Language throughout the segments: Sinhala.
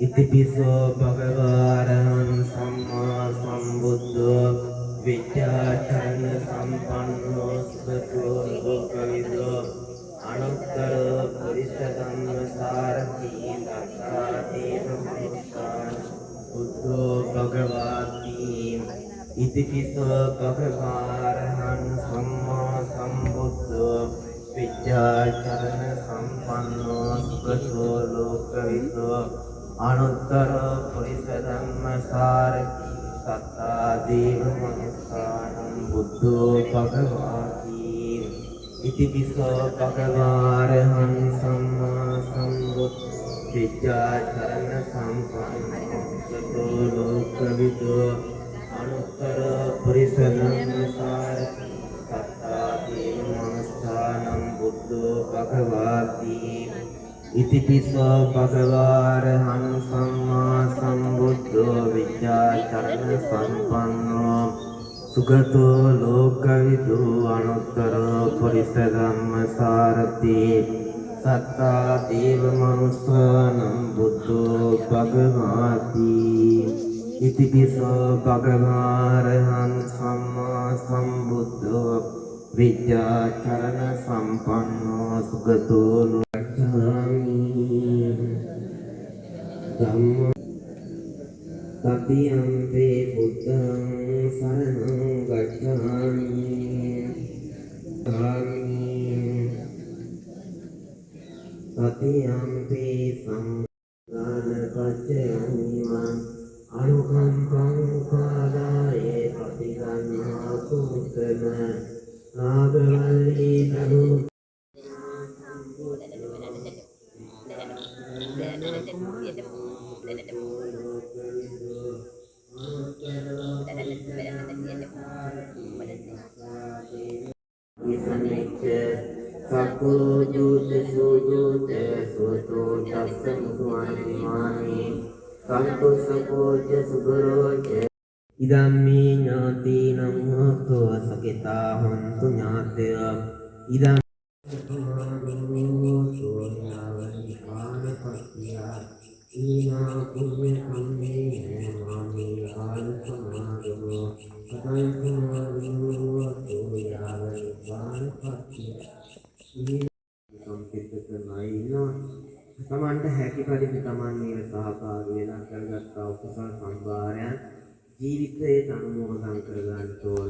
ඉතිපිසෝ භගවාරහං සම්මා සම්බුද්ධෝ විද්‍යාචරණ සම්පන්නෝ සුගතෝ ලෝකවිදෝ අනුත්තර පුරිස ධම්ම සාරති සත්තාදීන මනුස්සාන බුද්ධෝ භගවාති ඉතිපිසෝ භගවාරහං සම්මා සම්බුද්ධෝ විද්‍යාචරණ සම්පන්නෝ සුගතෝ ලෝකවිදෝ අනුත්තර පුරිස ධම්ම සාරති සත්තා දේව මනුස්සානං බුද්ධෝ භගවාති ඉතිපිසෝ භගවාරහං සම්මා සම්බුද්ධෝ විද්‍යාචරණ සම්පන්නෝ සුගතෝ ලෝකවිදෝ අනුත්තර පුරිස ධම්ම සාරති සත්තා දේව මනුස්සානං බුද්ධෝ භගවාති ඉතිපිසෝ භගවාරහං සම්මා සම්බුද්ධෝ විද්‍යාචරණ සම්පන්නෝ සුගතෝ ලෝකවිදෝ අනුත්තර පුරිස ධම්ම සාරති සත්තා දේව මනුස්සානං බුද්ධෝ භගවාති ඉතිපිසෝ භගවාරහං සම්මා සම්බුද්ධෝ විද්‍යාචරණ සම්පන්නෝ සුගතෝ ධම්ම තතියම්පේ බුද්ධං සරණං ගච්ඡාමි තතියම්පේ සංඝාන පච්චයං අනුකම්පං කාදායේ පටිගන්නා කුත්තම නාගවල්ලී තනු සක්කෝ ජූත සූජූත සෝතෝ තස්ස මුඛානිමානි සම්පුස්සකෝච සුගරෝච ඉදම්මේ ඥාතීනං හෝතෝ සකිතා හොන්තු ඥාතය ඉදම් ඊනා පුඤ්ඤ කම්මේ මාමේ ආලසමාගමෝ සදායිසමාගමෝ තෝයාවයි පානපත්තිය සංකේත කරනයිනෝ තමන්ට හැකි පරිදි තමන් මේ සහභාගී වෙලා කරගත් උපසල් සම්භාරයන් ජීවිතයේ අනුමෝදන් කරගන්න ඕන.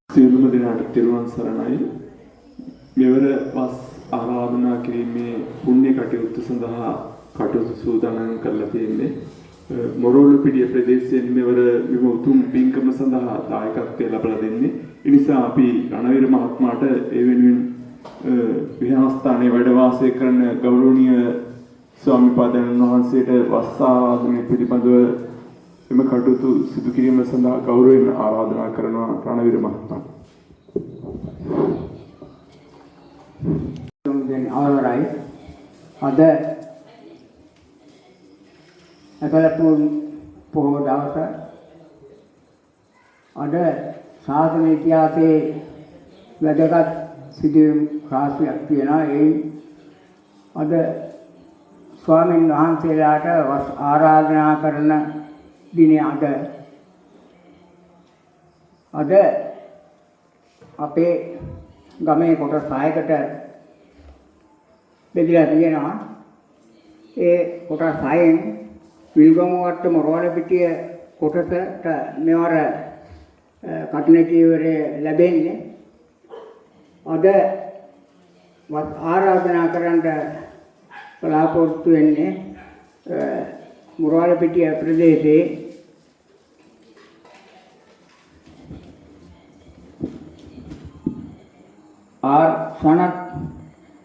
සියලුම දෙනාට තෙරුවන් සරණයි. මෙවර වස් ආරාධනා කිරීමේ පුණ්‍ය කටයුතු සඳහා කටයුතු සූදානම් කරලා තියෙන්නේ. මොරොල්ලුපිටිය ප්‍රදේශයෙන් මෙවර මෙම උතුම් පින්කම සඳහා දායකත්වය ලබා දෙන්නේ. ඒ නිසා අපි රණවීර මහත්මයාට ඒ වෙනුවෙන් විහාරස්ථානයේ වැඩ වාසය කරන ගෞරවනීය ස්වාමීපාදයන් වහන්සේට වස් ආරාධනය පිළිබඳව එම කටයුතු සිදු කිරීම සඳහා ගෞරවයෙන් ආරාධනා කරනවා රණවීර මහත්මයා. All right. Ada ekalampun pohon dawasa ada සාසන ඉතිහාසයේ වැදගත් සිදුවීම් රාශියක් තියෙනවා. ඒ අද ස්වාමීන් වහන්සේලාට වස් ආරාධනා කරන දිනේ අද අපේ ගමේ කොටස් 6කට බෙදලා තියෙනවා. ඒ කොටස් 6න් විල්ගමුවට මොරවලපිටිය කොටසට මෙවර කටුන චීවරය ලැබෙන්නේ. අද වත් ආරාධනා කරන්න බලාපොරොත්තු වෙන්නේ මොරවලපිටිය ප්‍රදේශයේ ආර් සනත්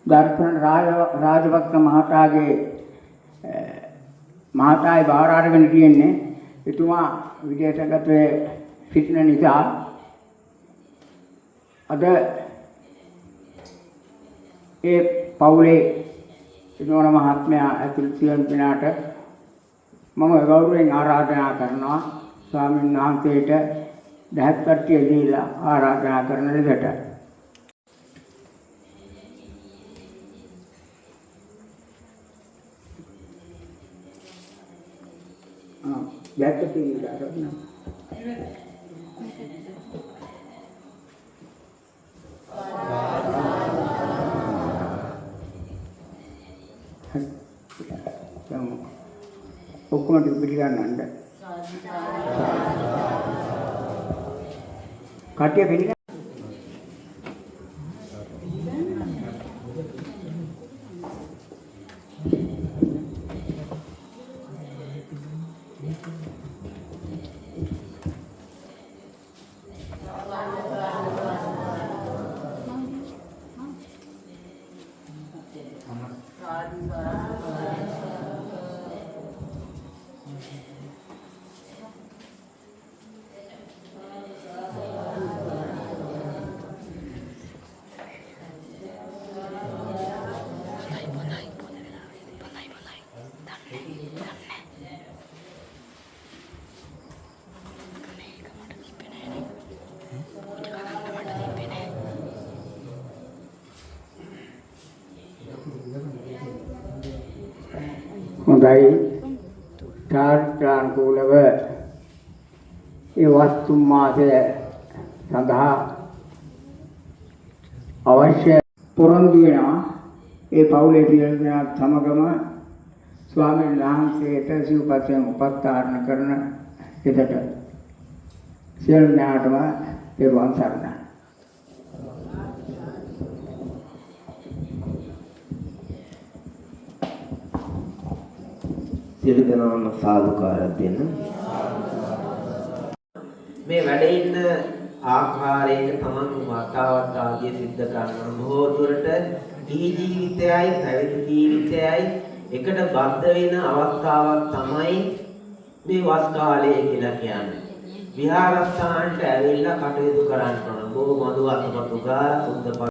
දර්ශන රාජපක්ෂ මහතාගේ මහතායි බාර අරගෙන තියෙන්නේ. එතුමා විදේශගතව සිටින නිසා අද ඒ පවුලේ ඉදෝන මහත්මයා ඇතුළු සියලු දෙනාට මම ගෞරවයෙන් ආරාධනා කරනවා ස්වාමීන් වහන්සේට දහත් කට්ටිය දීලා ආරාධනා කරන ලෙසට. දැක්ක තියෙනවා කරනවා. ඔක්කොම පිළිගන්නන්න. කට්ටිය පිළිගන්න. හොඳයි චාරිත්‍රානුකූලව ඒ වස්තු මාසය සඳහා අවශ්‍ය පොරොන්දු වෙනවා ඒ පවුලේ සියලු දෙනා සමගම ස්වාමීන් වහන්සේට සිව්පසයෙන් උපස්ථාන කරන විදිහට සියලු දෙනාටම පෙරවන් සරණයි. සියලු දෙනාම සාදුකාරයක් දෙන්න. මේ වැඩ ඉන්න ආකාරයෙන් තමන් වතාවත් ආදී සිද්ධ කරන බොහෝ දුරට දී ජීවිතයයි පැවිදි ජීවිතයයි එකට බද්ධ වෙන අවස්ථාවක් තමයි මේ වස් කාලය කියලා කියන්නේ. විහාරස්ථානට ඇවිල්ලා කටයුතු කරන්න ඕන. බොහෝ මధు අතපතු ගා සුද්ධ